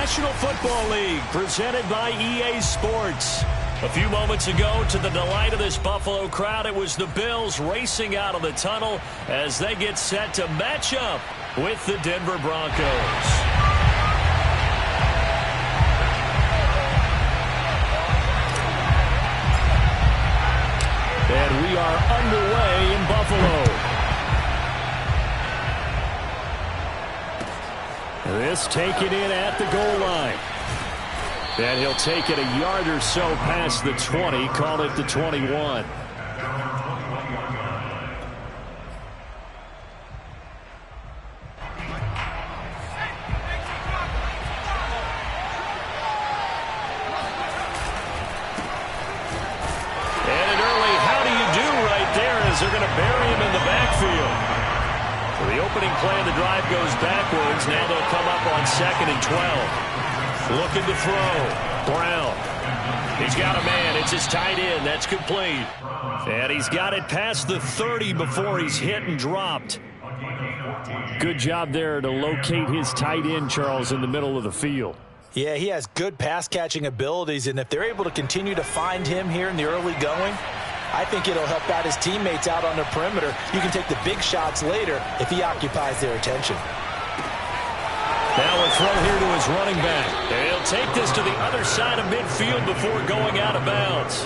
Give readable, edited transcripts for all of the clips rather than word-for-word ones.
National Football League, presented by EA Sports. A few moments ago, to the delight of this Buffalo crowd, it was the Bills racing out of the tunnel as they get set to match up with the Denver Broncos. And we are underway in Buffalo. This taken in at the goal line. And he'll take it a yard or so past the 20, call it the 21. They're going to bury him in the backfield. So the opening play of the drive goes backwards. Now they'll come up on 2nd and 12. Looking to throw. Brown. He's got a man. It's his tight end. That's complete. And he's got it past the 30 before he's hit and dropped. Good job there to locate his tight end, Charles, in the middle of the field. Yeah, he has good pass-catching abilities, and if they're able to continue to find him here in the early going, I think it'll help out his teammates out on the perimeter. You can take the big shots later if he occupies their attention. Now a throw here to his running back. And he'll take this to the other side of midfield before going out of bounds.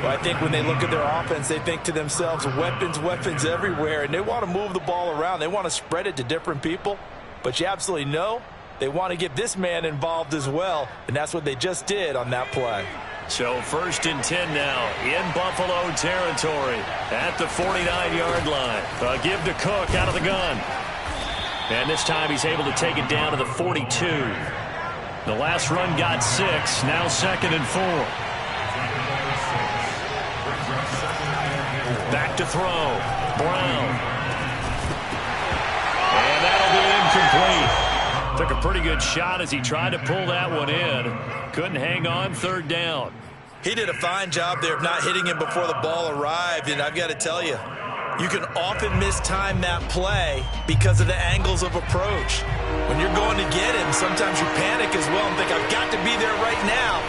Well, I think when they look at their offense, they think to themselves, weapons, weapons everywhere, and they want to move the ball around. They want to spread it to different people. But you absolutely know they want to get this man involved as well, and that's what they just did on that play. So 1st and 10 now in Buffalo territory at the 49-yard line. A give to Cook out of the gun. And this time he's able to take it down to the 42. The last run got 6. Now 2nd and 4. Back to throw. Brown. And that'll be incomplete. Took a pretty good shot as he tried to pull that one in. Couldn't hang on. 3rd down. He did a fine job there of not hitting him before the ball arrived, and I've got to tell you, you can often mistime that play because of the angles of approach. When you're going to get him, sometimes you panic as well and think, I've got to be there right now.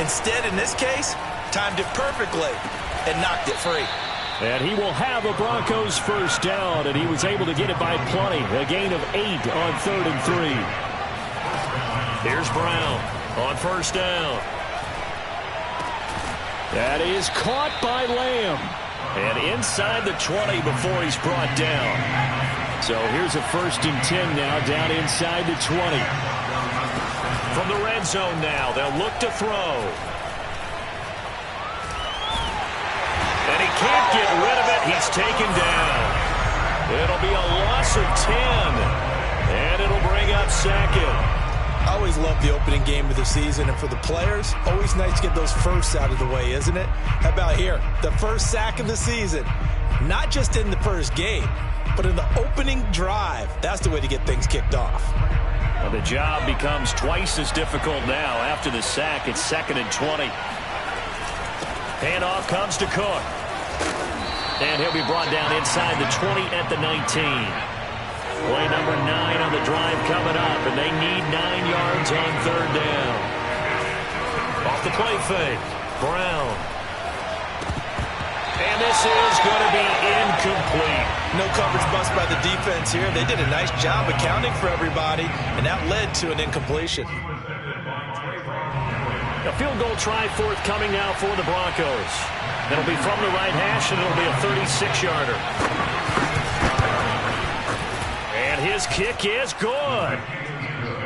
Instead, in this case, timed it perfectly and knocked it free. And he will have a Broncos 1st down, and he was able to get it by plenty. A gain of 8 on 3rd and 3. Here's Brown on 1st down. That is caught by Lamb. And inside the 20 before he's brought down. So here's a 1st and 10 now, down inside the 20. From the red zone now, they'll look to throw. And he can't get rid of it. He's taken down. It'll be a loss of 10. And it'll bring up 2nd. I always love the opening game of the season, and for the players, always nice to get those firsts out of the way, isn't it? How about here? The first sack of the season. Not just in the first game, but in the opening drive. That's the way to get things kicked off. Well, the job becomes twice as difficult now after the sack. It's 2nd and 20. Handoff comes to Cook. And he'll be brought down inside the 20 at the 19. Play number 9 on the drive coming up, and they need 9 yards on 3rd down. Off the play fake, Brown. And this is going to be incomplete. No coverage bust by the defense here. They did a nice job accounting for everybody, and that led to an incompletion. A field goal try forthcoming now for the Broncos. It'll be from the right hash, and it'll be a 36-yarder. His kick is good.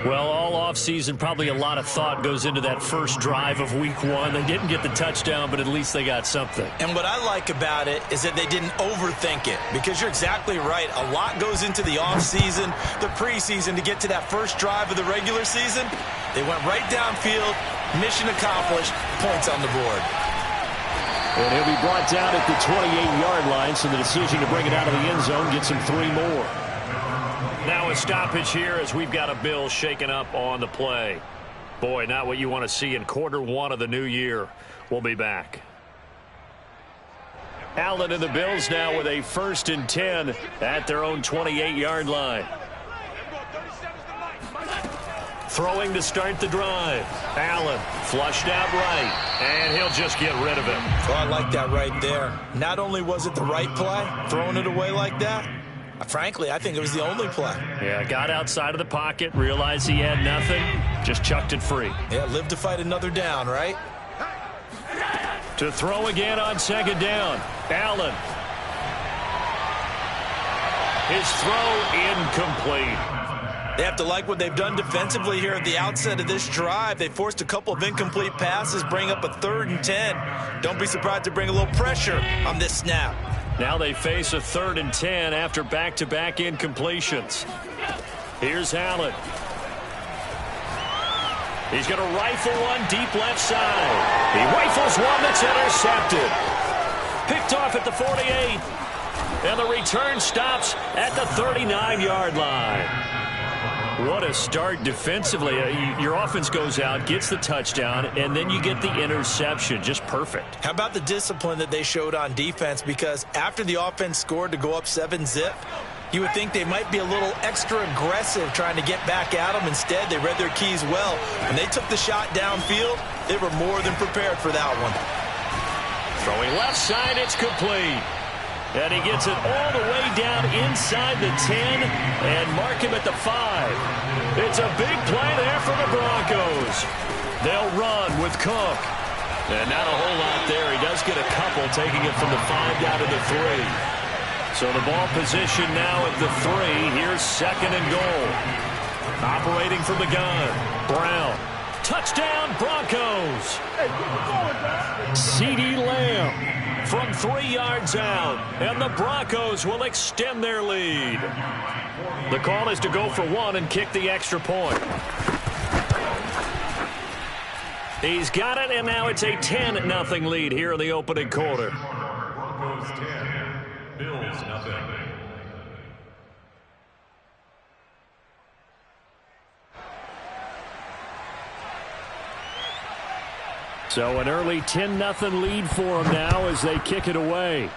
Well, all offseason, probably a lot of thought goes into that first drive of week 1. They didn't get the touchdown, but at least they got something. And what I like about it is that they didn't overthink it, because you're exactly right. A lot goes into the offseason, the preseason, to get to that first drive of the regular season. They went right downfield, mission accomplished, points on the board. And he'll be brought down at the 28-yard line, so the decision to bring it out of the end zone gets him 3 more. Now a stoppage here as we've got a Bill shaken up on the play. Boy, not what you want to see in quarter 1 of the new year. We'll be back. Allen and the Bills now with a 1st and 10 at their own 28-yard line. Throwing to start the drive. Allen flushed out right, and he'll just get rid of it. Oh, I like that right there. Not only was it the right play, throwing it away like that, frankly, I think it was the only play. Yeah, got outside of the pocket, realized he had nothing, just chucked it free. Yeah, live to fight another down, right? To throw again on second down. Allen. His throw incomplete. They have to like what they've done defensively here at the outset of this drive. They forced a couple of incomplete passes, bring up a 3rd and 10. Don't be surprised to bring a little pressure on this snap. Now they face a 3rd and 10 after back-to-back incompletions. Here's Allen. He's going to rifle one deep left side. He rifles one that's intercepted. Picked off at the 48. And the return stops at the 39-yard line. What a start defensively. Your offense goes out, gets the touchdown, and then you get the interception. Just perfect. How about the discipline that they showed on defense? Because after the offense scored to go up 7-zip, you would think they might be a little extra aggressive trying to get back at them. Instead, they read their keys well. When they took the shot downfield, they were more than prepared for that one. Throwing left side, it's complete. And he gets it all the way down inside the 10 and mark him at the 5. It's a big play there for the Broncos. They'll run with Cook. And not a whole lot there. He does get a couple, taking it from the 5 down to the 3. So the ball position now at the 3. Here's 2nd and goal. Operating from the gun. Brown. Touchdown, Broncos. CeeDee Lamb from 3 yards out, and the Broncos will extend their lead. The call is to go for 1 and kick the extra point. He's got it, and now it's a 10-0 lead here in the opening quarter. Broncos 10, Bills nothing. So an early 10-0 lead for them now as they kick it away.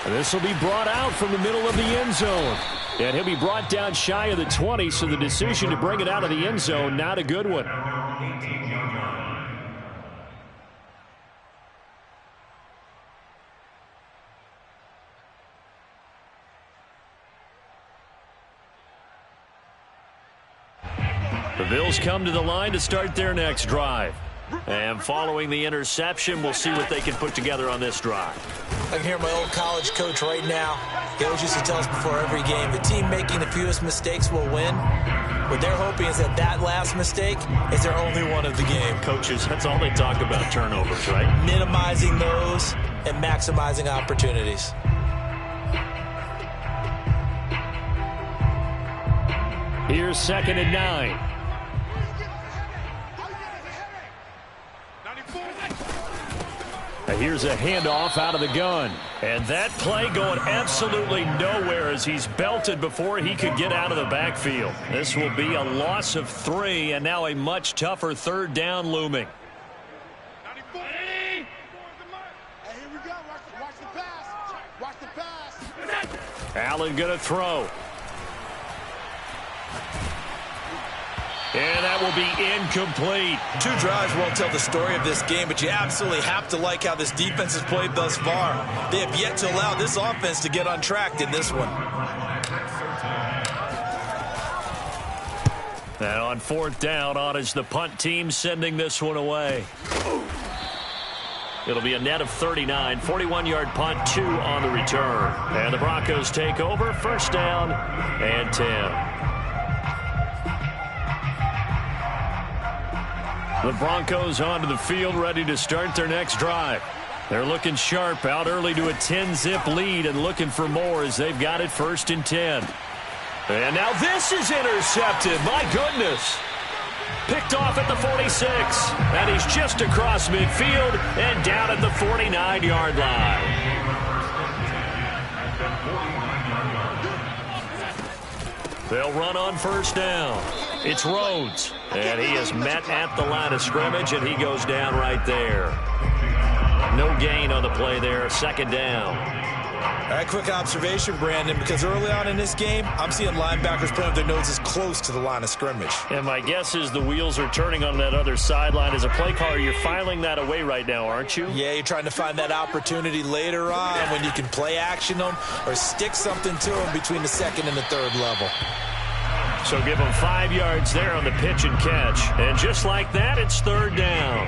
And this will be brought out from the middle of the end zone. And he'll be brought down shy of the 20, so the decision to bring it out of the end zone, not a good one. The Bills come to the line to start their next drive. And following the interception, we'll see what they can put together on this drive. I can hear my old college coach right now. He always used to tell us before every game, the team making the fewest mistakes will win. What they're hoping is that last mistake is their only one of the game. Coaches, that's all they talk about, turnovers, right? Minimizing those and maximizing opportunities. Here's 2nd and 9. Here's a handoff out of the gun. And that play going absolutely nowhere as he's belted before he could get out of the backfield. This will be a loss of 3, and now a much tougher 3rd down looming. Allen going to throw. And that will be incomplete. 2 drives won't tell the story of this game, but you absolutely have to like how this defense has played thus far. They have yet to allow this offense to get untracked in this one. And on 4th down, on is the punt team sending this one away. It'll be a net of 39, 41-yard punt, 2 on the return. And the Broncos take over, 1st down and 10. The Broncos onto the field, ready to start their next drive. They're looking sharp, out early to a 10-zip lead and looking for more as they've got it 1st and 10. And now this is intercepted. My goodness. Picked off at the 46. And he's just across midfield and down at the 49-yard line. They'll run on 1st down. It's Rhodes. And he is met at the line of scrimmage, and he goes down right there. No gain on the play there, 2nd down. All right, quick observation, Brandon, because early on in this game, I'm seeing linebackers playing with their noses close to the line of scrimmage. And my guess is the wheels are turning on that other sideline. As a play caller, you're filing that away right now, aren't you? Yeah, you're trying to find that opportunity later on when you can play action them or stick something to them between the second and the third level. So give him 5 yards there on the pitch and catch. And just like that, it's third down.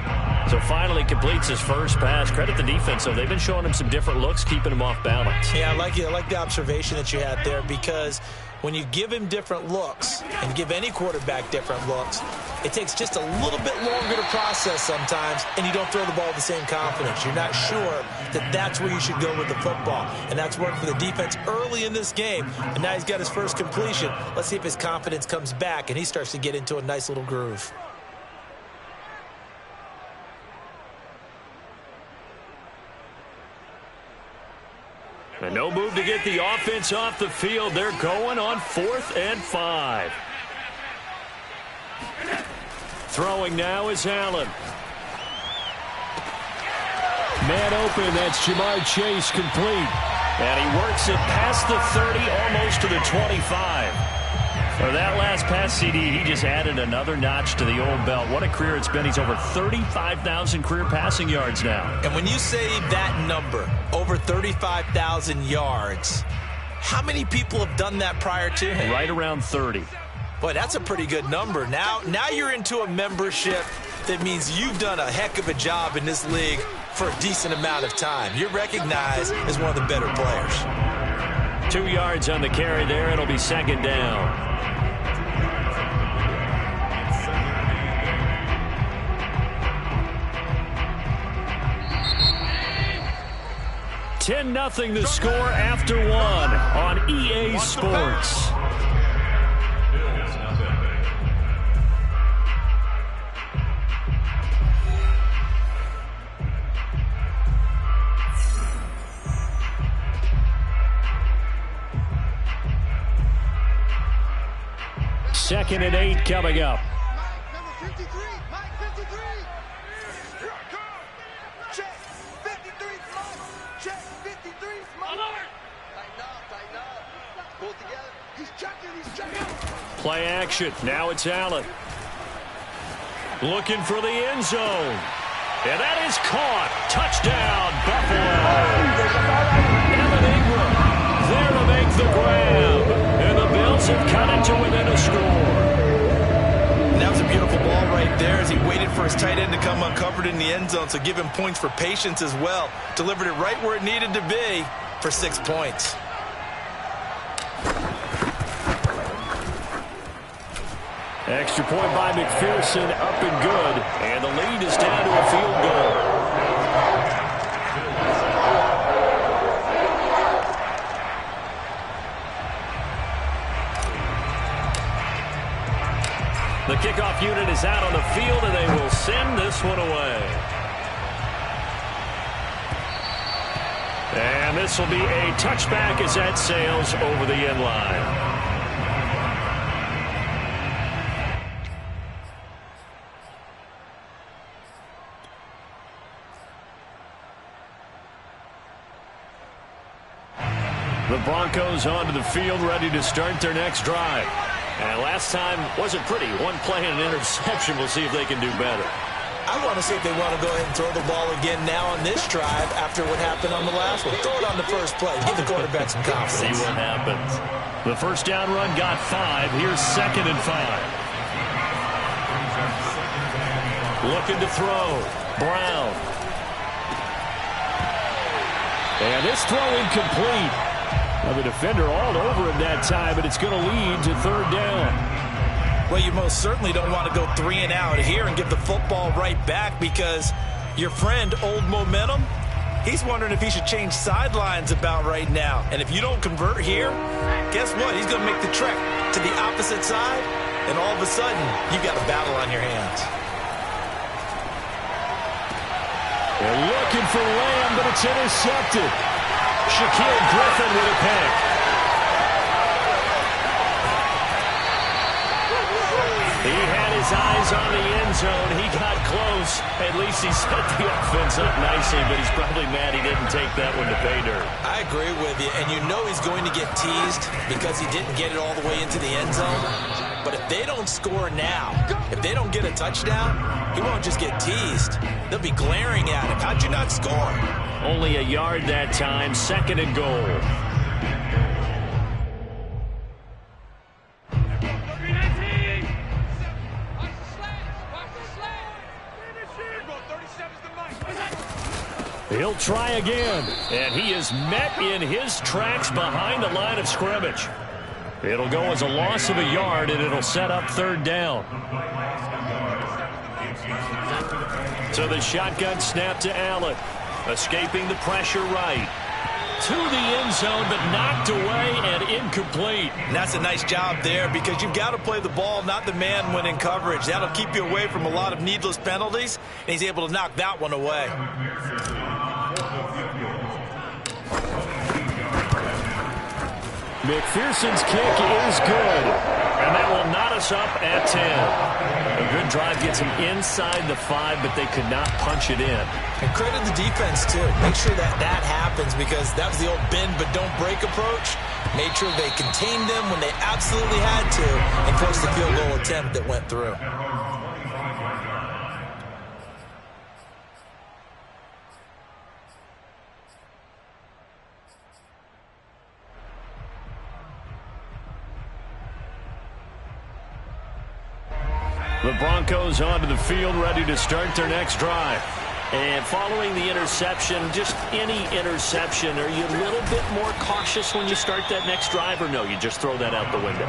So finally completes his first pass. Credit the defense, though. They've been showing him some different looks, keeping him off balance. Yeah, I like the observation that you had there, because when you give him different looks and give any quarterback different looks, it takes just a little bit longer to process sometimes, and you don't throw the ball with the same confidence. You're not sure that that's where you should go with the football, and that's worked for the defense early in this game, and now he's got his first completion. Let's see if his confidence comes back and he starts to get into a nice little groove. And no move to get the offense off the field. They're going on 4th and 5. Throwing now is Allen. Man open, that's Jamar Chase, complete. And he works it past the 30, almost to the 25. For that last pass CD, he just added another notch to the old belt. What a career it's been. He's over 35,000 career passing yards now. And when you say that number, over 35,000 yards, how many people have done that prior to him? Right around 30. Boy, that's a pretty good number. Now you're into a membership that means you've done a heck of a job in this league for a decent amount of time. You're recognized as one of the better players. 2 yards on the carry there. It'll be second down. 10-0 the score after 1 on EA Sports. Bills nothing. Second and 8 coming up. Number 53, Mike 53. Here I come. Check 53, Mike. Check 53, Mike. Tighten up. Pull together. He's checking. Play action. Now it's Allen. Looking for the end zone. And that is caught. Touchdown, Buffalo. Evan Ingram there to make the grab. And the Bills have cut it to within a score. And that was a beautiful ball right there as he waited for his tight end to come uncovered in the end zone, so give him points for patience as well. Delivered it right where it needed to be for 6 points. Extra point by McPherson, up and good. And the lead is down to a field goal. The kickoff unit is out on the field, and they will send this one away. And this will be a touchback as that sails over the end line. The Broncos onto the field, ready to start their next drive. And last time wasn't pretty. One play and an interception. We'll see if they can do better. I want to see if they want to go ahead and throw the ball again now on this drive after what happened on the last one. Throw it on the first play. Give the quarterback some confidence. See what happens. The first down run got 5. Here's 2nd and 5. Looking to throw. Brown. And this throw incomplete. Well, the defender all over him that time, but it's going to lead to 3rd down. Well, you most certainly don't want to go 3 and out here and give the football right back, because your friend, Old Momentum, he's wondering if he should change sidelines about right now. And if you don't convert here, guess what? He's going to make the trek to the opposite side, and all of a sudden, you've got a battle on your hands. They're looking for Lamb, but it's intercepted. Shaquille Griffin with a pick. He had his his eyes on the end zone. He got close. At least he set the offense up nicely, but he's probably mad he didn't take that one to pay dirt. I agree with you, and you know he's going to get teased because he didn't get it all the way into the end zone. But if they don't score now, if they don't get a touchdown, he won't just get teased. They'll be glaring at him. How'd you not score? Only a yard that time, 2nd and goal. He'll try again, and he is met in his tracks behind the line of scrimmage. It'll go as a loss of a yard, and it'll set up 3rd down. So the shotgun snap to Allen, escaping the pressure right. To the end zone, but knocked away and incomplete. And that's a nice job there because you've got to play the ball, not the man when in coverage. That'll keep you away from a lot of needless penalties, and he's able to knock that one away. McPherson's kick is good, and that will knot us up at 10. A good drive gets them inside the 5, but they could not punch it in. And credit the defense, too. Make sure that happens because that was the old bend but don't break approach. Made sure they contained them when they absolutely had to and forced the field goal attempt that went through. The Broncos onto the field, ready to start their next drive. And following the interception, just any interception, are you a little bit more cautious when you start that next drive, or no, you just throw that out the window?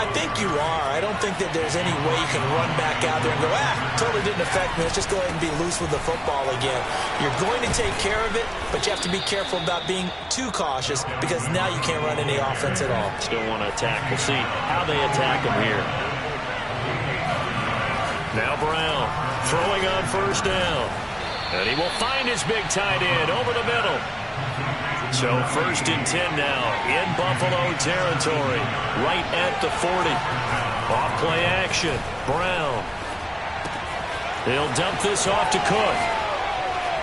I think you are. I don't think that there's any way you can run back out there and go, totally didn't affect me. Let's just go ahead and be loose with the football again. You're going to take care of it, but you have to be careful about being too cautious because now you can't run any offense at all. Still want to attack. We'll see how they attack them here. Now Brown throwing on 1st down. And he will find his big tight end over the middle. So 1st and 10 now in Buffalo territory, right at the 40. Off play action. Brown. He'll dump this off to Cook.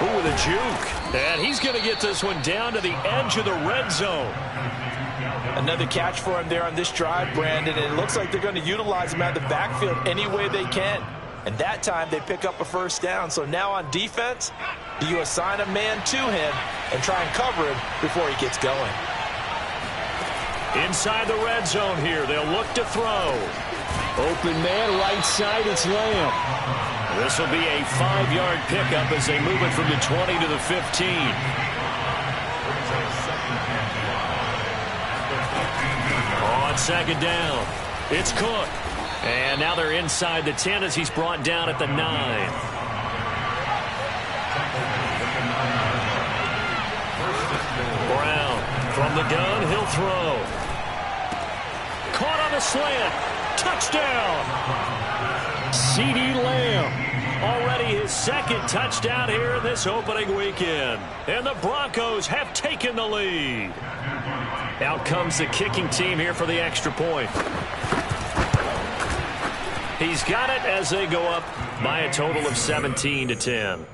Ooh, with a juke. And he's going to get this one down to the edge of the red zone. Another catch for him there on this drive, Brandon. And it looks like they're going to utilize him out of the backfield any way they can. And that time they pick up a 1st down. So now on defense, do you assign a man to him and try and cover him before he gets going? Inside the red zone here, they'll look to throw. Open man, right side, it's Lamb. This will be a 5-yard pickup as they move it from the 20 to the 15. On 2nd down, it's Cook. And now they're inside the 10 as he's brought down at the 9. Brown from the gun, he'll throw. Caught on the slant. Touchdown. CeeDee Lamb. Already his 2nd touchdown here in this opening weekend. And the Broncos have taken the lead. Out comes the kicking team here for the extra point. He's got it as they go up by a total of 17 to 10.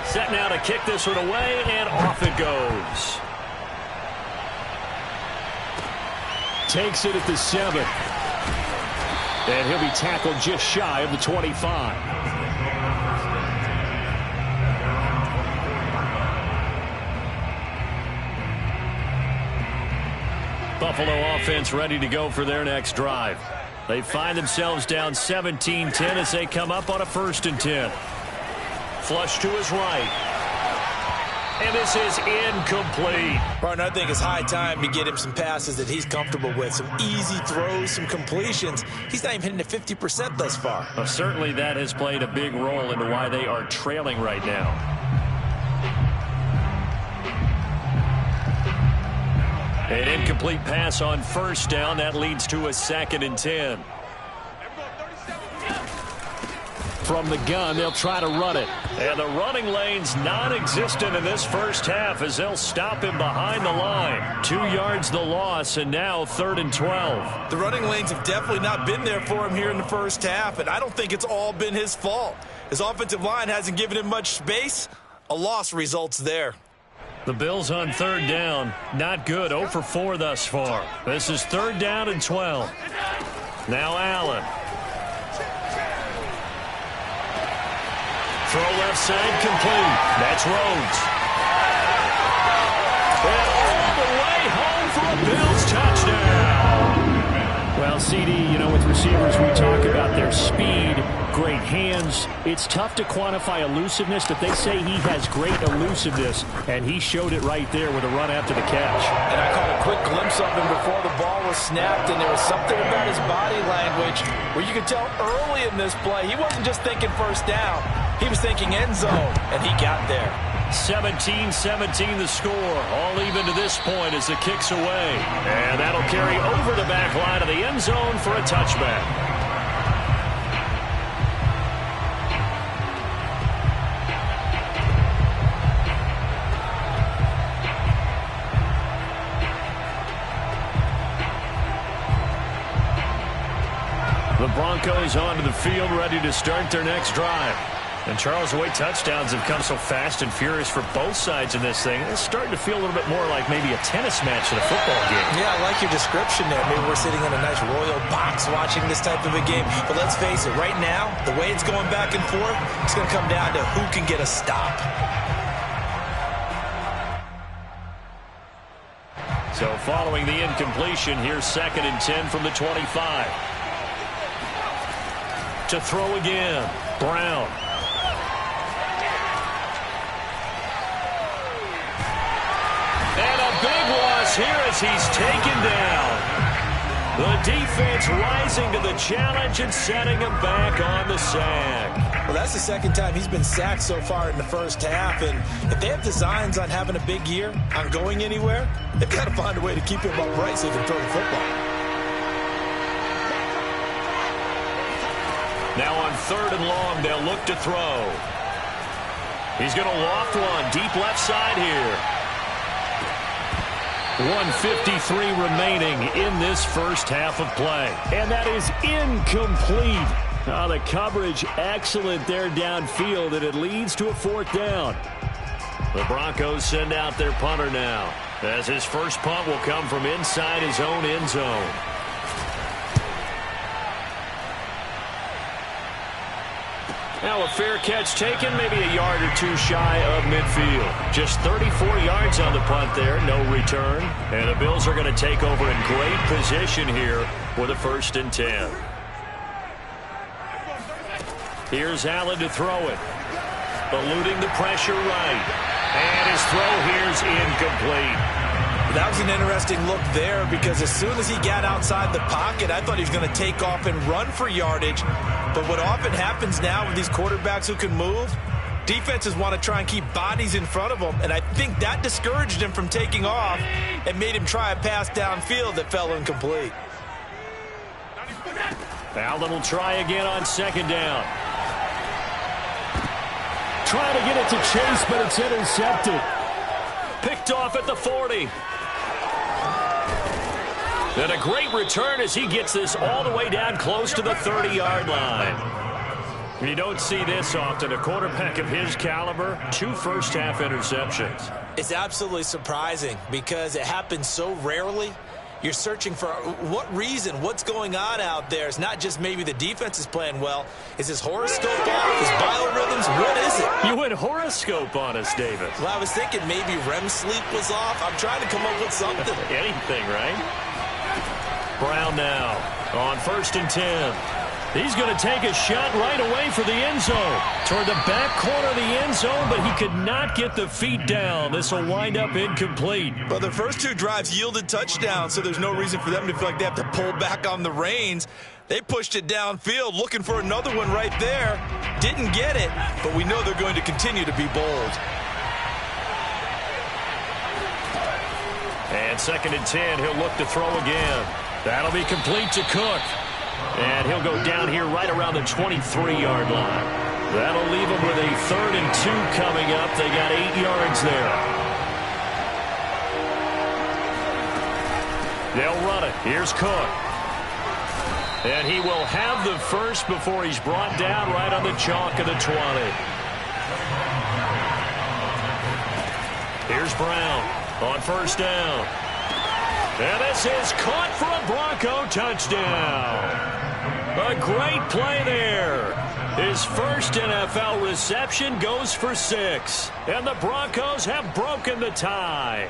Set now to kick this one away, and off it goes. Takes it at the 7. And he'll be tackled just shy of the 25. Buffalo offense ready to go for their next drive. They find themselves down 17-10 as they come up on a 1st and 10. Flush to his right. And this is incomplete. Partner, I think it's high time to get him some passes that he's comfortable with. Some easy throws, some completions. He's not even hitting at 50% thus far. Well, certainly that has played a big role into why they are trailing right now. An incomplete pass on 1st down. That leads to a 2nd and 10. From the gun, they'll try to run it. And the running lane's non-existent in this first half as they'll stop him behind the line. 2 yards the loss, and now 3rd and 12. The running lanes have definitely not been there for him here in the first half, and I don't think it's all been his fault. His offensive line hasn't given him much space. A loss results there. The Bills on 3rd down. Not good. 0 for 4 thus far. This is 3rd down and 12. Now Allen. Throw left side complete. That's Rhodes. And all the way home for a Bills touchdown. Well, CD, you know, with receivers, we talk about their speed, great hands. It's tough to quantify elusiveness, but they say he has great elusiveness, and he showed it right there with a run after the catch. And I caught a quick glimpse of him before the ball was snapped, and there was something about his body language where you could tell early in this play he wasn't just thinking first down. He was thinking end zone, and he got there. 17-17 the score. All even to this point as the kick's away. And that'll carry over the back line of the end zone for a touchback. The Broncos onto the field, ready to start their next drive. And Charles, the way touchdowns have come so fast and furious for both sides in this thing, it's starting to feel a little bit more like maybe a tennis match than a football game. Yeah, I like your description there. Maybe we're sitting in a nice royal box watching this type of a game. But let's face it, right now, the way it's going back and forth, it's going to come down to who can get a stop. So following the incompletion, here's 2nd and 10 from the 25. To throw again, Brown. And a big loss here as he's taken down. The defense rising to the challenge and setting him back on the sack. Well, that's the second time he's been sacked so far in the first half. And if they have designs on having a big year, on going anywhere, they've got to find a way to keep him upright so he can throw the football. Now on 3rd and long, they'll look to throw. He's going to loft one deep left side here. 1:53 remaining in this first half of play. And that is incomplete. The coverage excellent there downfield, and it leads to a 4th down. The Broncos send out their punter now, as his first punt will come from inside his own end zone. Now a fair catch taken, maybe a yard or two shy of midfield. Just 34 yards on the punt there, no return. And the Bills are going to take over in great position here with a 1st and 10. Here's Allen to throw it. Eluding the pressure right. And his throw here's incomplete. That was an interesting look there because as soon as he got outside the pocket, I thought he was going to take off and run for yardage. But what often happens now with these quarterbacks who can move, defenses want to try and keep bodies in front of them, and I think that discouraged him from taking off and made him try a pass downfield that fell incomplete. Allen will try again on 2nd down. Trying to get it to Chase, but it's intercepted. Picked off at the 40. And a great return as he gets this all the way down close to the 30-yard line. You don't see this often. A quarterback of his caliber, 2 first-half interceptions. It's absolutely surprising because it happens so rarely. You're searching for what reason, what's going on out there. It's not just maybe the defense is playing well. Is his horoscope off? His biorhythms? What is it? You went horoscope on us, David. Well, I was thinking maybe REM sleep was off. I'm trying to come up with something. Anything, right? Brown now on 1st and 10. He's going to take a shot right away for the end zone. Toward the back corner of the end zone, but he could not get the feet down. This will wind up incomplete. Well, the first 2 drives yielded touchdowns, so there's no reason for them to feel like they have to pull back on the reins. They pushed it downfield, looking for another one right there. Didn't get it, but we know they're going to continue to be bold. And 2nd and 10, he'll look to throw again. That'll be complete to Cook. And he'll go down here right around the 23-yard line. That'll leave them with a 3rd and 2 coming up. They got 8 yards there. They'll run it. Here's Cook. And he will have the first before he's brought down right on the chalk of the 20. Here's Brown on 1st down. And this is caught for a Bronco touchdown. A great play there. His first NFL reception goes for 6. And the Broncos have broken the tie.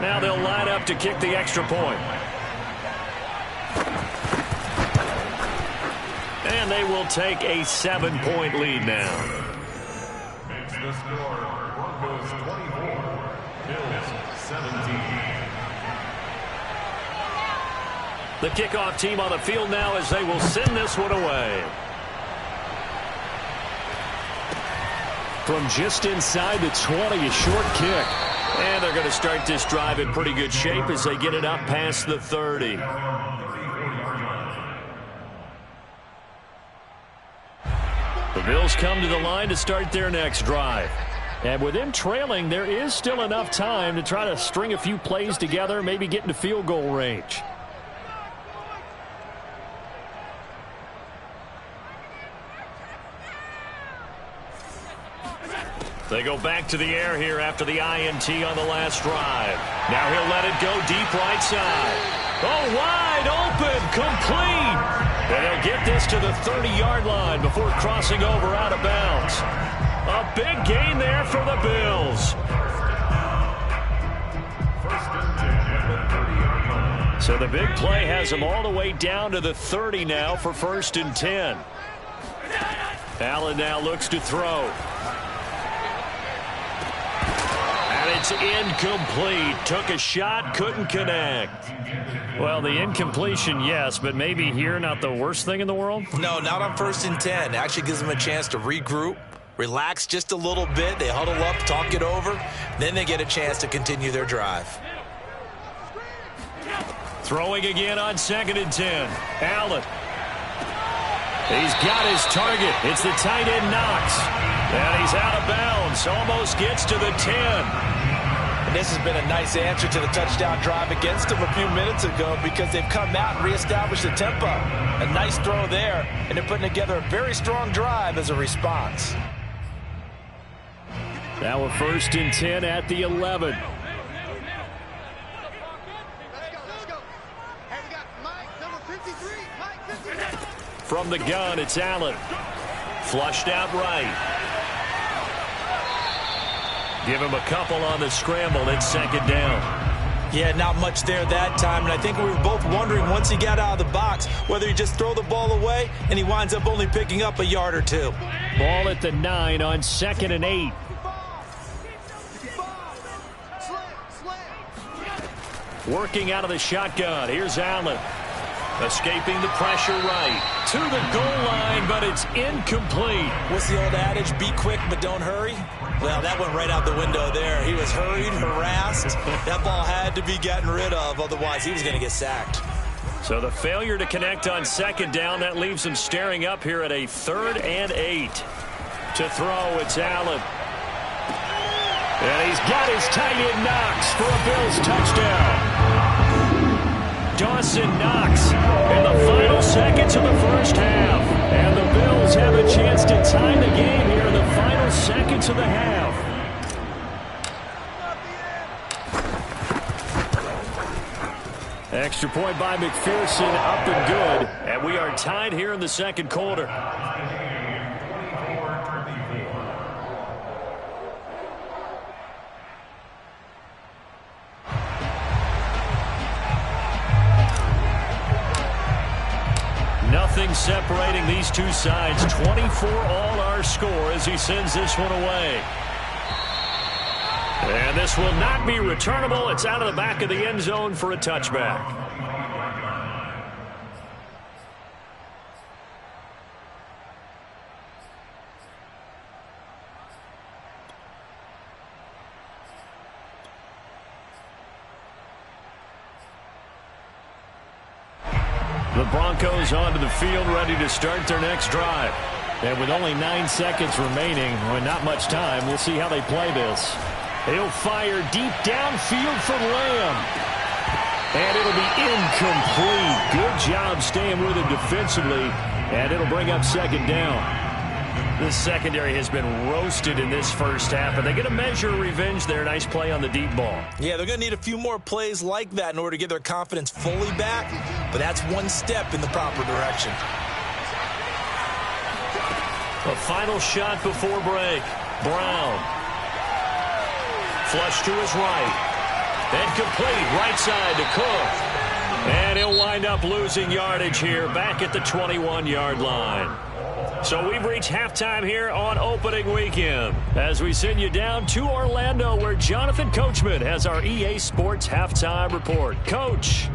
Now they'll line up to kick the extra point. And they will take a 7-point lead now. Makes the score Broncos 24, Bills 17. The kickoff team on the field now as they will send this one away. From just inside the 20, a short kick. And they're going to start this drive in pretty good shape as they get it up past the 30. The Bills come to the line to start their next drive. And with them trailing, there is still enough time to try to string a few plays together, maybe get into field goal range. They go back to the air here after the INT on the last drive. Now he'll let it go deep right side. Oh, wide open, complete. And he'll get this to the 30-yard line before crossing over out of bounds. A big gain there for the Bills. So the big play has them all the way down to the 30 now for 1st and 10. Allen now looks to throw. It's incomplete. Took a shot, couldn't connect. Well, the incompletion, yes, but maybe here not the worst thing in the world? No, not on 1st and 10. Actually gives them a chance to regroup, relax just a little bit. They huddle up, talk it over. Then they get a chance to continue their drive. Throwing again on 2nd and 10. Allen. He's got his target. It's the tight end Knox. And he's out of bounds. Almost gets to the 10. And this has been a nice answer to the touchdown drive against them a few minutes ago because they've come out and reestablished the tempo. A nice throw there, and they're putting together a very strong drive as a response. Now a 1st and 10 at the 11. Let's go. Hey, we got Mike, number 53. Mike, 53. From the gun, it's Allen. Flushed out right. Give him a couple on the scramble. It's 2nd down. Yeah, not much there that time. And I think we were both wondering once he got out of the box whether he just throw the ball away and he winds up only picking up a yard or 2. Ball at the 9 on 2nd and 8. Working out of the shotgun. Here's Allen. Escaping the pressure right. To the goal line, but it's incomplete. What's the old adage? Be quick, but don't hurry. Well, that went right out the window there. He was hurried, harassed. That ball had to be gotten rid of, otherwise he was going to get sacked. So the failure to connect on 2nd down, that leaves him staring up here at a 3rd and 8. To throw, it's Allen. And he's got his tight end Knox for a Bills touchdown. Dawson Knox in the final seconds of the 1st half. And the Bills have a chance to tie the game here in the final seconds of the half. Extra point by McPherson, up and good. And we are tied here in the 2nd quarter. Nothing separating these two sides. 24 all our score as he sends this one away. And this will not be returnable. It's out of the back of the end zone for a touchback. The Broncos onto the field, ready to start their next drive. And with only 9 seconds remaining, and not much time, we'll see how they play this. He'll fire deep downfield from Lamb. And it'll be incomplete. Good job staying with it defensively, and it'll bring up second down. This secondary has been roasted in this first half, but they get a measure of revenge there. Nice play on the deep ball. Yeah, they're going to need a few more plays like that in order to get their confidence fully back, but that's one step in the proper direction. A final shot before break. Brown. Flush to his right. And complete right side to Cook. And he'll wind up losing yardage here back at the 21-yard line. So we've reached halftime here on opening weekend as we send you down to Orlando where Jonathan Coachman has our EA Sports halftime report. Coach.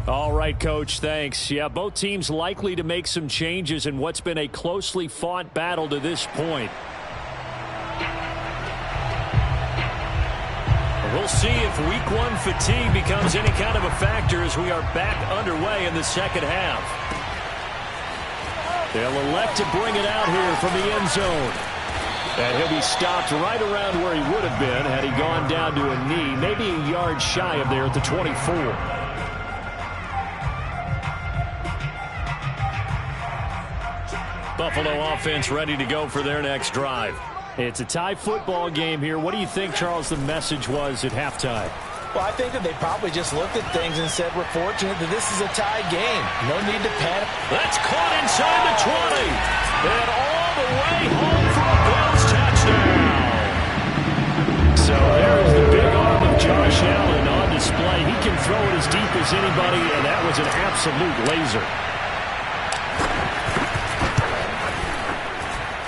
All right, Coach, thanks. Yeah, both teams likely to make some changes in what's been a closely fought battle to this point. We'll see if week one fatigue becomes any kind of a factor as we are back underway in the second half. They'll elect to bring it out here from the end zone. And he'll be stopped right around where he would have been had he gone down to a knee, maybe a yard shy of there at the 24. Buffalo offense ready to go for their next drive. It's a tie football game here. What do you think, Charles, the message was at halftime? Well, I think that they probably just looked at things and said, we're fortunate that this is a tie game. No need to panic. That's caught inside the 20. And all the way home for a Bills touchdown. So there's the big arm of Josh Allen on display. He can throw it as deep as anybody, and that was an absolute laser.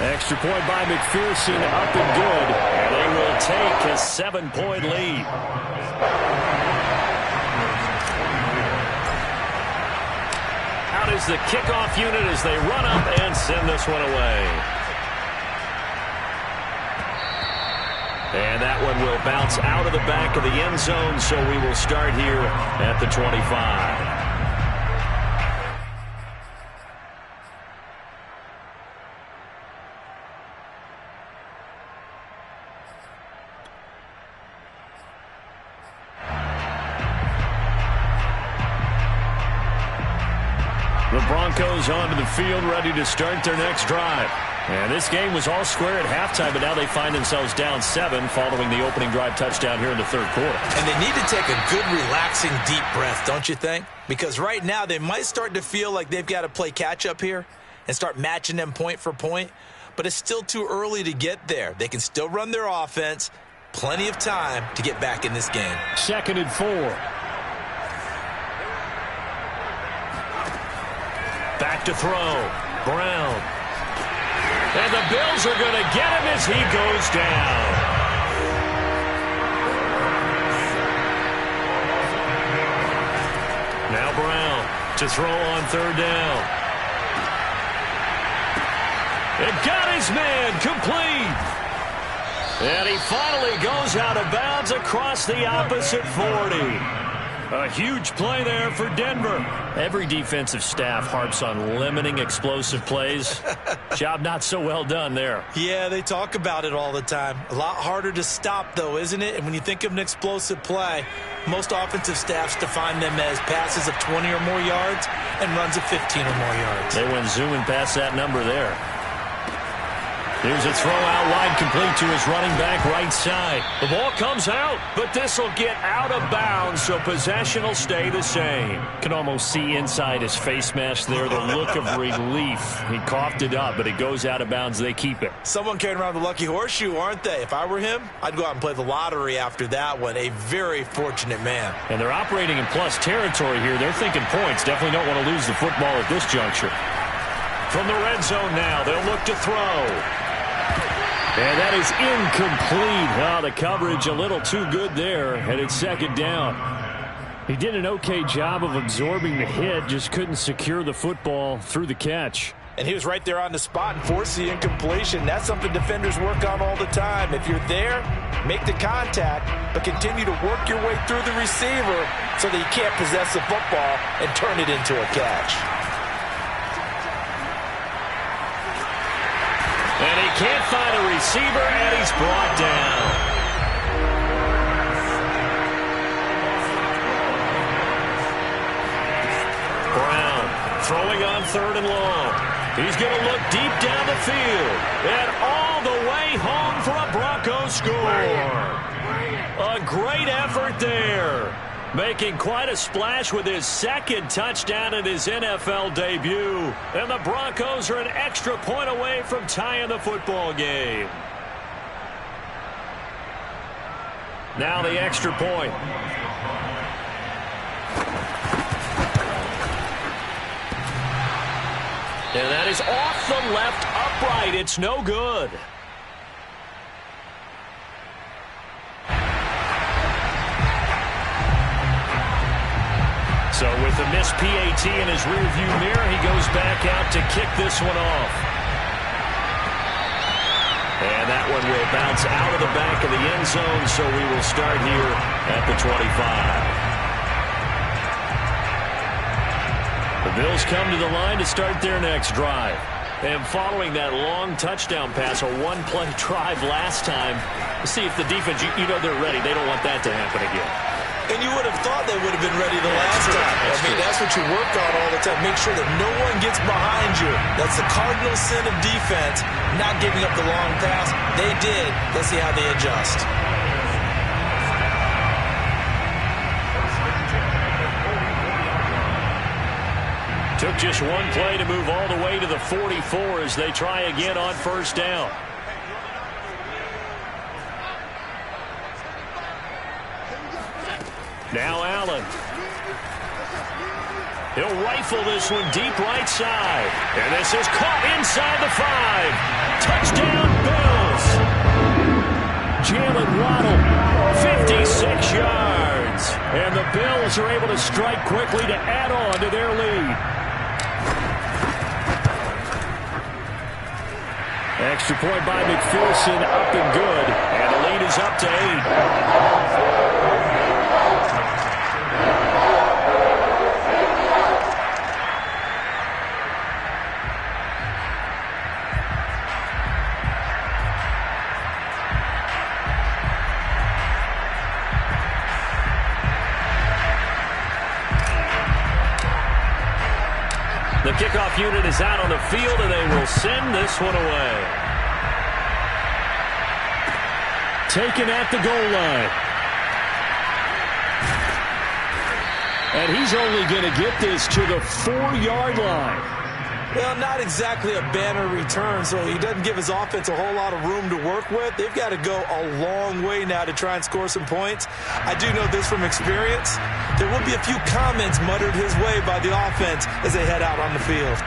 Extra point by McPherson, up and good. They will take a 7-point lead. Out is the kickoff unit as they run up and send this one away. And that one will bounce out of the back of the end zone, so we will start here at the 25. The Broncos onto the field, ready to start their next drive. And this game was all square at halftime, but now they find themselves down 7 following the opening drive touchdown here in the third quarter. And they need to take a good, relaxing, deep breath, don't you think? Because right now they might start to feel like they've got to play catch-up here and start matching them point for point. But it's still too early to get there. They can still run their offense. Plenty of time to get back in this game. 2nd and 4. Back to throw. Brown. And the Bills are going to get him as he goes down. Now Brown to throw on 3rd down. And got his man complete. And he finally goes out of bounds across the opposite 40. A huge play there for Denver. Every defensive staff harps on limiting explosive plays. Job not so well done there. Yeah, they talk about it all the time. A lot harder to stop, though, isn't it? And when you think of an explosive play, most offensive staffs define them as passes of 20 or more yards and runs of 15 or more yards. They went zooming past that number there. Here's a throw out wide, complete to his running back right side. The ball comes out, but this will get out of bounds, so possession will stay the same. Can almost see inside his face mask there, the look of relief. He coughed it up, but it goes out of bounds. They keep it. Someone carrying around the lucky horseshoe, aren't they? If I were him, I'd go out and play the lottery after that one. A very fortunate man. And they're operating in plus territory here. They're thinking points. Definitely don't want to lose the football at this juncture. From the red zone now, they'll look to throw. And that is incomplete. Oh, the coverage a little too good there, and it's 2nd down. He did an okay job of absorbing the hit, just couldn't secure the football through the catch. And he was right there on the spot and forced the incompletion. That's something defenders work on all the time. If you're there, make the contact, but continue to work your way through the receiver so that you can't possess the football and turn it into a catch. And he can't find a receiver, and he's brought down. Brown throwing on 3rd and long. He's going to look deep down the field and all the way home for a Broncos score. A great effort there. Making quite a splash with his 2nd touchdown in his NFL debut. And the Broncos are an extra point away from tying the football game. Now the extra point. And that is off the left upright. It's no good. So with the missed PAT in his rearview mirror, he goes back out to kick this one off. And that one will bounce out of the back of the end zone, so we will start here at the 25. The Bills come to the line to start their next drive. And following that long touchdown pass, a one-play drive last time, see if the defense, you know they're ready. They don't want that to happen again. And you would have thought they would have been ready the last time. That's what you work on all the time. Make sure that no one gets behind you. That's the cardinal sin of defense, not giving up the long pass. They did. Let's see how they adjust. Took just one play to move all the way to the 44 as they try again on 1st down. Now Allen. He'll rifle this one deep right side. And this is caught inside the 5. Touchdown, Bills. Jalen Waddle, 56 yards. And the Bills are able to strike quickly to add on to their lead. Extra point by McPherson, up and good. And the lead is up to 8. The kickoff unit is out on the field, and they will send this one away. Taken at the goal line. And he's only going to get this to the 4-yard line. Well, not exactly a banner return, so he doesn't give his offense a whole lot of room to work with. They've got to go a long way now to try and score some points. I do know this from experience. There will be a few comments muttered his way by the offense as they head out on the field.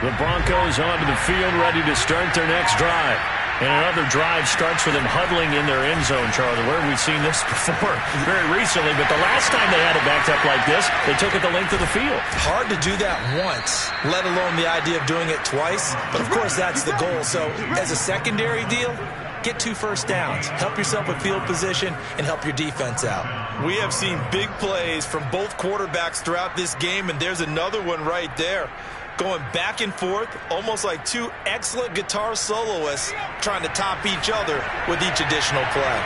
The Broncos onto the field, ready to start their next drive. And another drive starts with them huddling in their end zone, Charlie. Where have we seen this before? Very recently, but the last time they had it backed up like this, they took it the length of the field. Hard to do that once, let alone the idea of doing it twice. But, of course, that's the goal. So, as a secondary deal, get 2 first downs. Help yourself with field position and help your defense out. We have seen big plays from both quarterbacks throughout this game, and there's another one right there. Going back and forth, almost like 2 excellent guitar soloists trying to top each other with each additional play.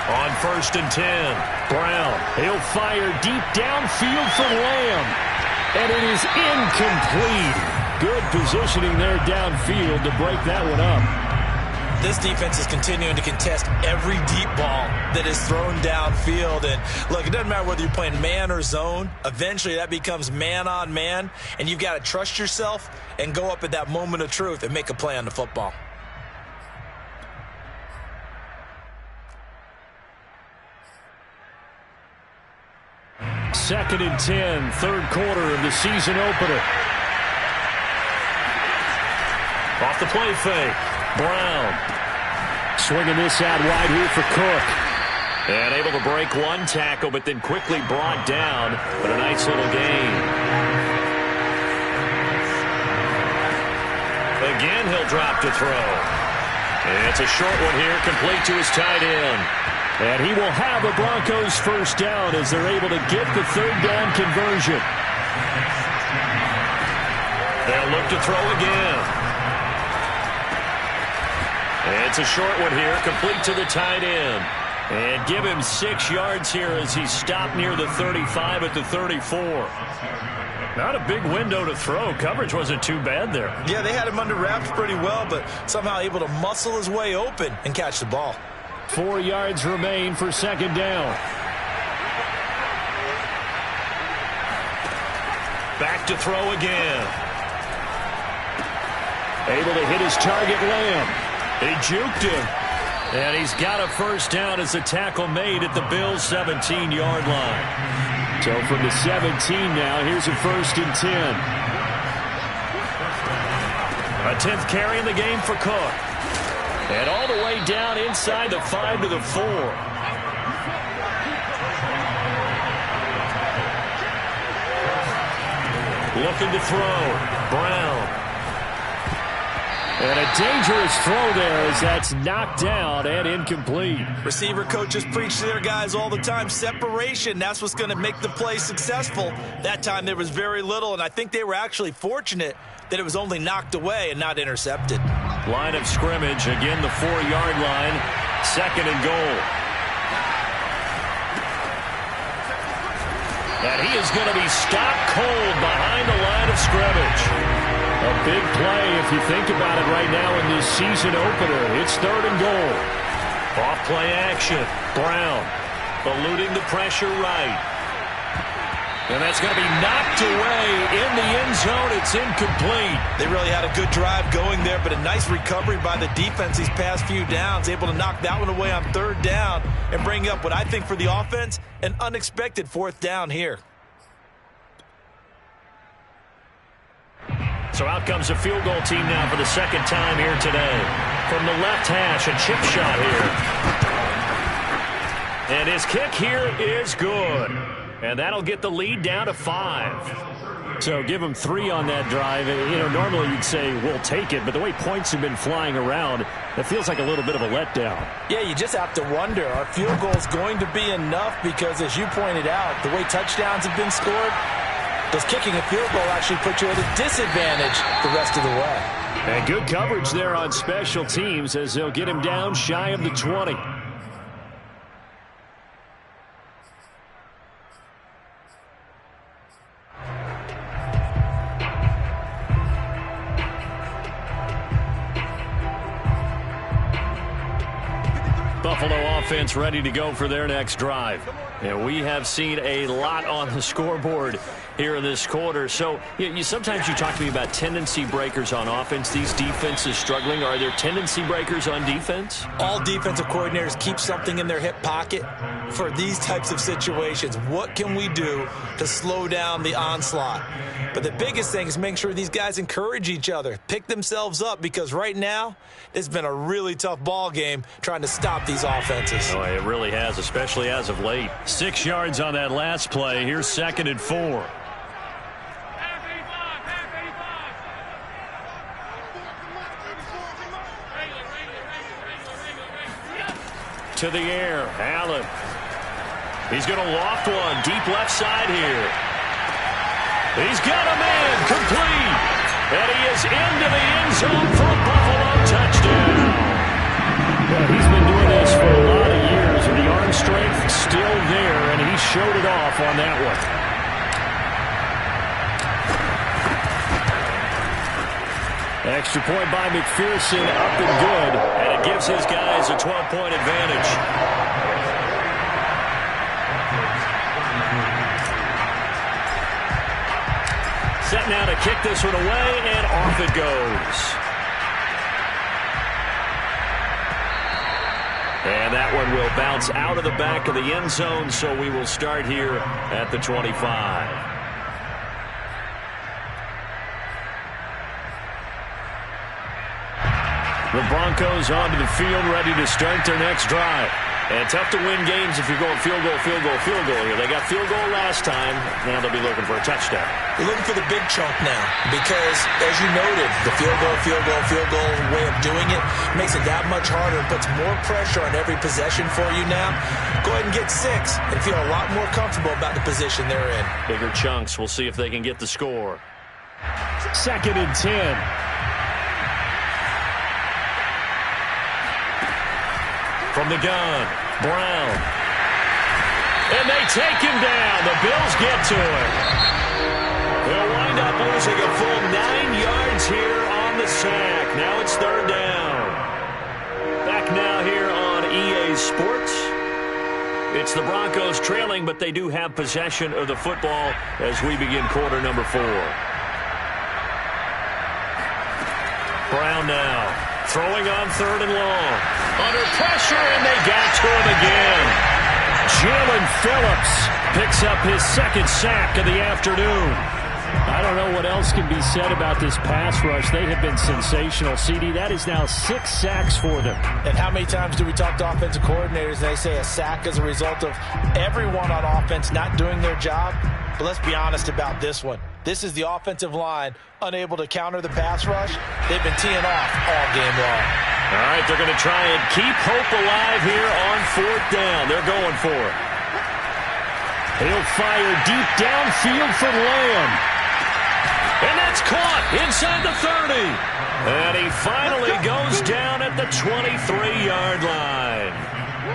On 1st and 10, Brown. He'll fire deep downfield for Lamb. And it is incomplete. Good positioning there downfield to break that one up. This defense is continuing to contest every deep ball that is thrown downfield. And look, it doesn't matter whether you're playing man or zone. Eventually that becomes man on man. And you've got to trust yourself and go up at that moment of truth and make a play on the football. 2nd and 10, third quarter of the season opener. Off the play fake. Brown. Swinging this out wide here for Cook. And able to break one tackle, but then quickly brought down. But a nice little gain. Again, he'll drop to throw. It's a short one here, complete to his tight end. And he will have the Broncos first down as they're able to get the third down conversion. They'll look to throw again. It's a short one here, complete to the tight end. And give him 6 yards here as he stopped near the 35 at the 34. Not a big window to throw. Coverage wasn't too bad there. Yeah, they had him under wraps pretty well, but somehow able to muscle his way open and catch the ball. 4 yards remain for second down. Back to throw again. Able to hit his target, Lamb. He juked him. And he's got a first down as the tackle made at the Bills' 17-yard line. So from the 17 now, here's a 1st and 10. A 10th carry in the game for Cook. And all the way down inside the 5 to the 4. Looking to throw. Brown. And a dangerous throw there as that's knocked down and incomplete. Receiver coaches preach to their guys all the time. Separation, that's what's going to make the play successful. That time there was very little, and I think they were actually fortunate that it was only knocked away and not intercepted. Line of scrimmage, again the 4-yard line, 2nd and goal. And he is going to be stopped cold behind the line of scrimmage. A big play if you think about it right now in this season opener. It's 3rd and goal. Off play action. Brown eluding the pressure right. And that's going to be knocked away in the end zone. It's incomplete. They really had a good drive going there, but a nice recovery by the defense these past few downs. Able to knock that one away on 3rd down and bring up what I think for the offense, an unexpected 4th down here. So out comes a field goal team now for the 2nd time here today. From the left hash, a chip shot here. And his kick here is good. And that'll get the lead down to 5. So give him 3 on that drive. You know, normally you'd say, we'll take it. But the way points have been flying around, it feels like a little bit of a letdown. Yeah, you just have to wonder, are field goals going to be enough? Because as you pointed out, the way touchdowns have been scored, does kicking a field goal actually put you at a disadvantage the rest of the way? And good coverage there on special teams as they'll get him down shy of the 20. Buffalo offense ready to go for their next drive. And we have seen a lot on the scoreboard here in this quarter. So sometimes you talk to me about tendency breakers on offense. These defenses struggling. Are there tendency breakers on defense? All defensive coordinators keep something in their hip pocket for these types of situations. What can we do to slow down the onslaught? But the biggest thing is making sure these guys encourage each other, pick themselves up, because right now it's been a really tough ball game trying to stop these offenses. Oh, it really has, especially as of late. 6 yards on that last play. Here's 2nd and 4. To the air, Allen. He's going to loft one deep left side here. He's got a man complete. And he is into the end zone for a Buffalo touchdown. Well, he's been doing this for a lot of years, and the arm strength still there, and he showed it off on that one. Extra point by McPherson, up and good, and it gives his guys a 12-point advantage. Set now to kick this one away, and off it goes. And And that one will bounce out of the back of the end zone, so we will start here at the 25. The Broncos onto the field, ready to start their next drive. And tough to win games if you're going field goal, field goal, field goal here. They got field goal last time. Now they'll be looking for a touchdown. They're looking for the big chunk now because, as you noted, the field goal way of doing it makes it that much harder and puts more pressure on every possession for you now. Go ahead and get 6 and feel a lot more comfortable about the position they're in. Bigger chunks. We'll see if they can get the score. 2nd and 10. From the gun, Brown. And they take him down. The Bills get to it. They'll wind up losing a full 9 yards here on the sack. Now it's 3rd down. Back now here on EA Sports. It's the Broncos trailing, but they do have possession of the football as we begin quarter number 4. Brown now. Throwing on 3rd and long. Under pressure, and they got to him again. Jalen Phillips picks up his 2nd sack of the afternoon. I don't know what else can be said about this pass rush. They have been sensational, CD. That is now 6 sacks for them. And how many times do we talk to offensive coordinators and they say a sack is a result of everyone on offense not doing their job? But let's be honest about this one. This is the offensive line unable to counter the pass rush. They've been teeing off all game long. All right, they're going to try and keep hope alive here on 4th down. They're going for it. He'll fire deep downfield for Lamb. And that's caught inside the 30. And he finally goes down at the 23-yard line.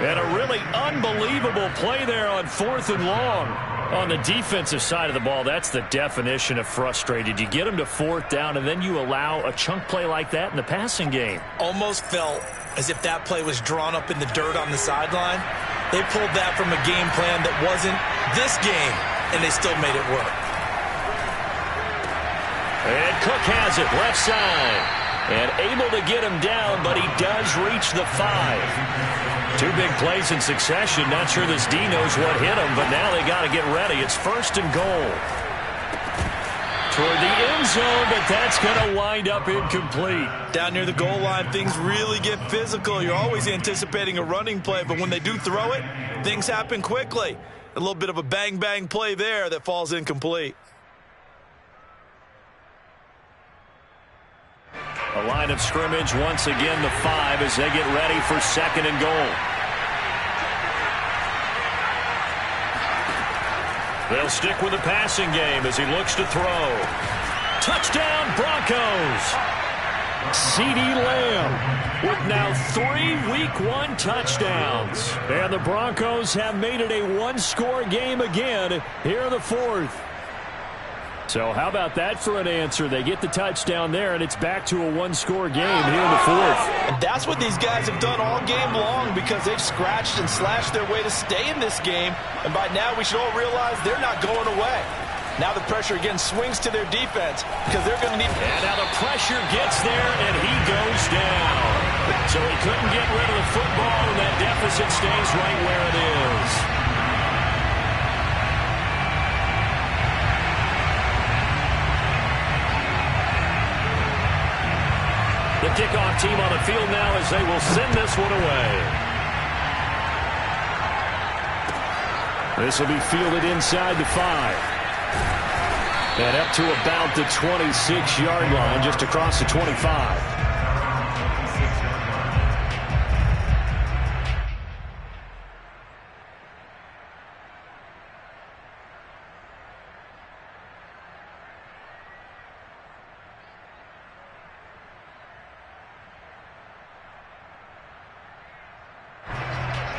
And a really unbelievable play there on 4th and long. On the defensive side of the ball, that's the definition of frustrated. You get them to 4th down, and then you allow a chunk play like that in the passing game. Almost felt as if that play was drawn up in the dirt on the sideline. They pulled that from a game plan that wasn't this game, and they still made it work. And Cook has it, left side. And able to get him down, but he does reach the 5. 2 big plays in succession. Not sure this D knows what hit him, but now they got to get ready. It's 1st and goal. Toward the end zone, but that's going to wind up incomplete. Down near the goal line, things really get physical. You're always anticipating a running play, but when they do throw it, things happen quickly. A little bit of a bang-bang play there that falls incomplete. A line of scrimmage, once again the 5 as they get ready for 2nd and goal. They'll stick with the passing game as he looks to throw. Touchdown Broncos! CeeDee Lamb with now 3 Week 1 touchdowns. And the Broncos have made it a 1-score game again here in the 4th. So how about that for an answer? They get the touchdown there, and it's back to a 1-score game here in the 4th. And that's what these guys have done all game long because they've scratched and slashed their way to stay in this game. And by now, we should all realize they're not going away. Now the pressure again swings to their defense because they're going to need... And now the pressure gets there, and he goes down. So he couldn't get rid of the football, and that deficit stays right where it is. The kickoff team on the field now as they will send this one away. This will be fielded inside the 5. And up to about the 26-yard line, just across the 25.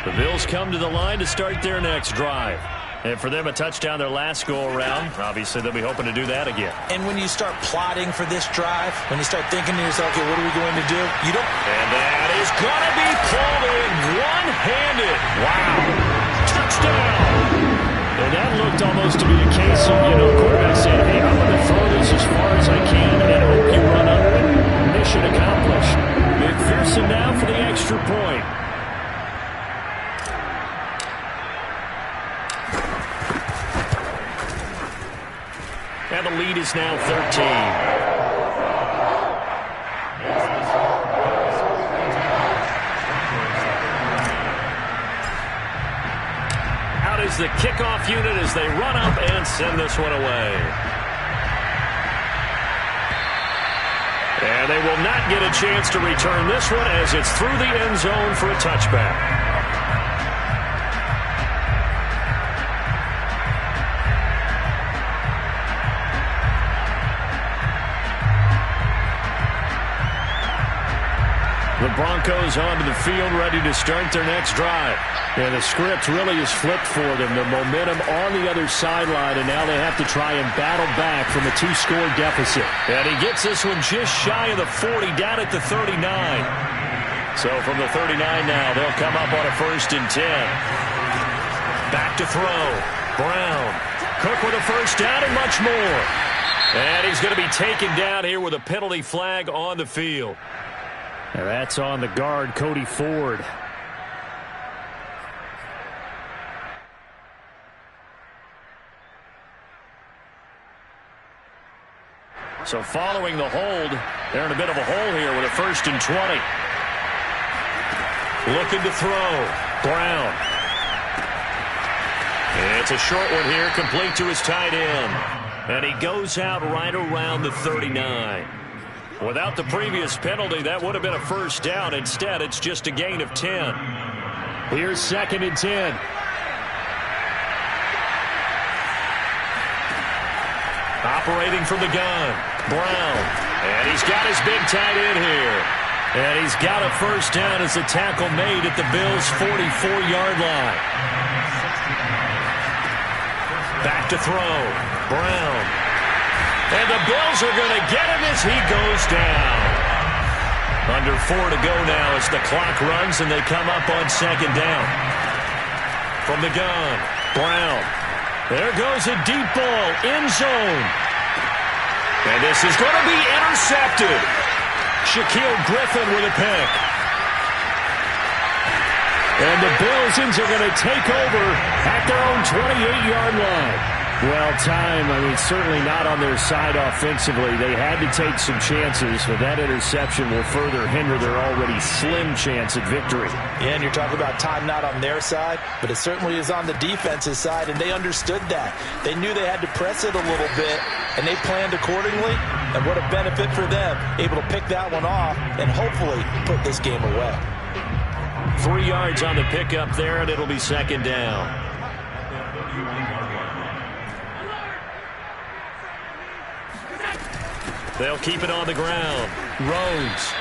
The Bills come to the line to start their next drive. And for them, a touchdown their last go-around. Obviously, they'll be hoping to do that again. And when you start plotting for this drive, when you start thinking to yourself, okay, what are we going to do? You don't... And that is going to be pulled in one-handed. Wow. Touchdown. And that looked almost to be a case of, quarterback saying, hey, I'm going to throw this as far as I can and hope you run under it. Mission accomplished. McPherson now for the extra point. lead is now 13. Out is the kickoff unit as they run up and send this one away. And they will not get a chance to return this one as it's through the end zone for a touchback. The Broncos onto the field, ready to start their next drive. And the script really is flipped for them. The momentum on the other sideline, and now they have to try and battle back from a 2-score deficit. And he gets this one just shy of the 40, down at the 39. So from the 39 now, they'll come up on a 1st and 10. Back to throw. Brown. Cook with a first down and much more. And he's going to be taken down here with a penalty flag on the field. And that's on the guard, Cody Ford. So following the hold, they're in a bit of a hole here with a 1st and 20. Looking to throw. Brown. It's a short one here, complete to his tight end. And he goes out right around the 39. Without the previous penalty, that would have been a 1st down. Instead, it's just a gain of 10. Here's 2nd and 10. Operating from the gun, Brown. And he's got his big tight end here. And he's got a 1st down as the tackle made at the Bills' 44-yard line. Back to throw, Brown. And the Bills are going to get him as he goes down. Under 4 to go now as the clock runs and they come up on 2nd down. From the gun, Brown. There goes a deep ball, end zone. And this is going to be intercepted. Shaquille Griffin with a pick. And the Bills are going to take over at their own 28-yard line. Well, certainly not on their side offensively. They had to take some chances, but that interception will further hinder their already slim chance at victory. Yeah, and you're talking about time not on their side, but it certainly is on the defense's side, and they understood that. They knew they had to press it a little bit, and they planned accordingly, and what a benefit for them, able to pick that one off and hopefully put this game away. 3 yards on the pickup there, and it'll be 2nd down. They'll keep it on the ground. Rhodes.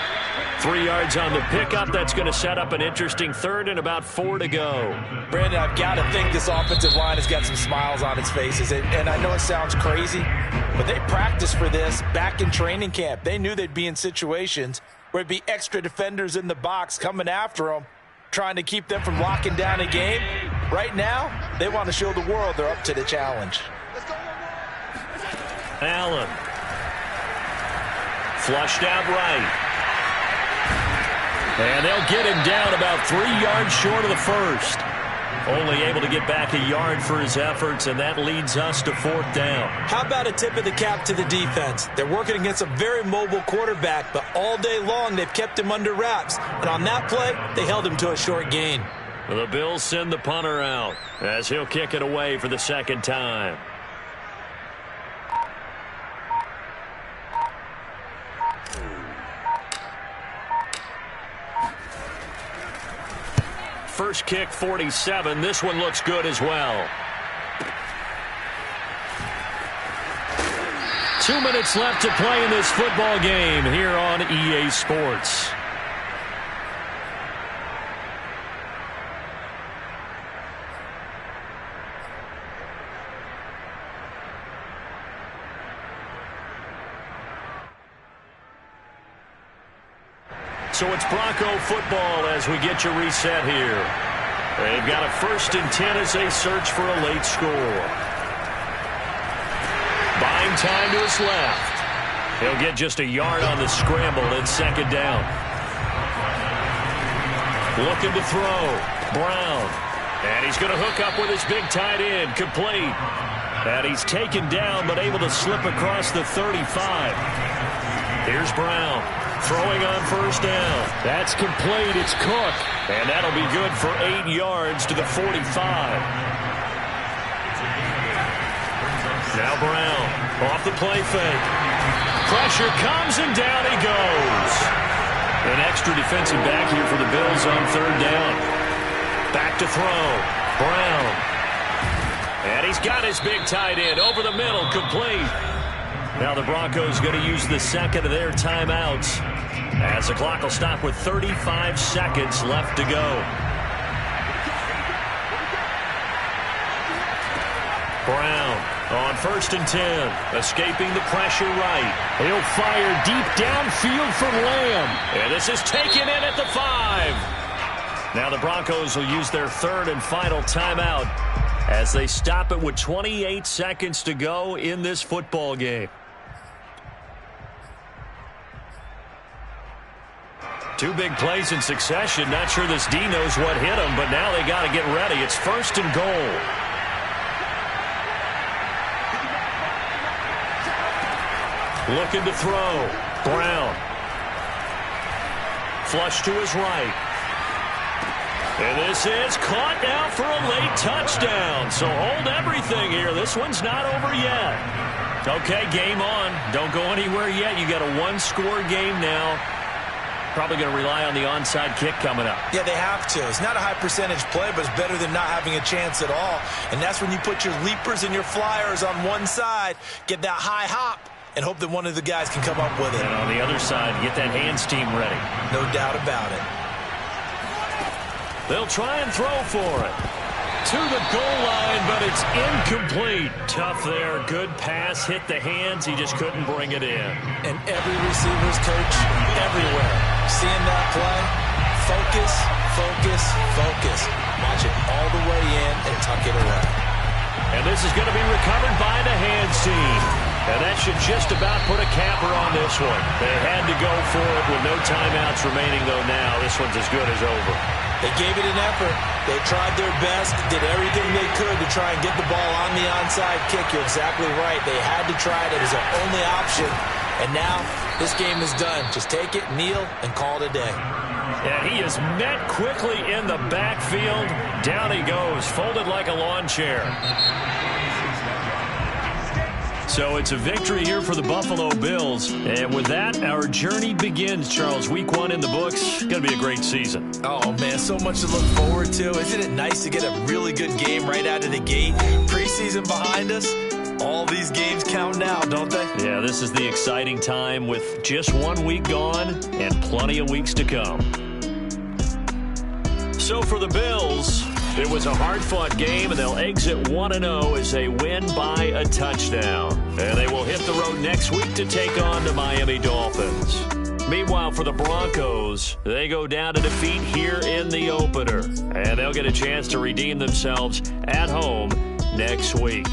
3 yards on the pickup. That's going to set up an interesting 3rd and about 4 to go. Brandon, I've got to think this offensive line has got some smiles on its faces. And I know it sounds crazy, but they practiced for this back in training camp. They knew they'd be in situations where it'd be extra defenders in the box coming after them, trying to keep them from locking down a game. Right now, they want to show the world they're up to the challenge. Allen. Flushed out right. And they'll get him down about 3 yards short of the 1st. Only able to get back a yard for his efforts, and that leads us to 4th down. How about a tip of the cap to the defense? They're working against a very mobile quarterback, but all day long they've kept him under wraps. And on that play, they held him to a short gain. The Bills send the punter out as he'll kick it away for the 2nd time. First kick, 47. This one looks good as well. 2 minutes left to play in this football game here on EA Sports. So it's Bronco football as we get you reset here. They've got a 1st and 10 as they search for a late score. Buying time to his left. He'll get just a yard on the scramble at 2nd down. Looking to throw. Brown. And he's going to hook up with his big tight end. Complete. And he's taken down, but able to slip across the 35. Here's Brown. Throwing on first down. That's complete. It's Cook. And that'll be good for 8 yards to the 45. Now Brown off the play fake. Pressure comes and down he goes. An extra defensive back here for the Bills on third down. Back to throw. Brown. And he's got his big tight end over the middle, complete. Now the Broncos going to use the second of their timeouts as the clock will stop with 35 seconds left to go. Brown on 1st and 10, escaping the pressure right. He'll fire deep downfield for Lamb. And this is taken in at the 5. Now the Broncos will use their third and final timeout as they stop it with 28 seconds to go in this football game. 2 big plays in succession. Not sure this D knows what hit him, but now they got to get ready. It's 1st and goal. Looking to throw. Brown. Flush to his right. And this is caught now for a late touchdown. So hold everything here. This one's not over yet. Okay, game on. Don't go anywhere yet. You got a 1-score game now. Probably going to rely on the onside kick coming up. Yeah, they have to. It's not a high percentage play, but it's better than not having a chance at all. And that's when you put your leapers and your flyers on one side, get that high hop, and hope that one of the guys can come up with it. And on the other side, get that hands team ready. No doubt about it. They'll try and throw for it. To the goal line, but it's incomplete. Tough there. Good pass. Hit the hands. He just couldn't bring it in. And every receiver's coach everywhere. Seeing that play, focus, focus, focus. Watch it all the way in and tuck it away. And this is going to be recovered by the hands team. And that should just about put a capper on this one. They had to go for it with no timeouts remaining, though now. This one's as good as over. They gave it an effort. They tried their best, did everything they could to try and get the ball on the onside kick. You're exactly right. They had to try it. It was their only option. And now this game is done. Just take it, kneel, and call it a day. And he is met quickly in the backfield. Down he goes, folded like a lawn chair. So it's a victory here for the Buffalo Bills. And with that, our journey begins, Charles. Week 1 in the books. Going to be a great season. Oh, man, so much to look forward to. Isn't it nice to get a really good game right out of the gate? Preseason behind us. All these games count now, don't they? Yeah, this is the exciting time with just 1 week gone and plenty of weeks to come. So for the Bills, it was a hard-fought game, and they'll exit 1-0 as they win by a touchdown. And they will hit the road next week to take on the Miami Dolphins. Meanwhile, for the Broncos, they go down to defeat here in the opener. And they'll get a chance to redeem themselves at home next week.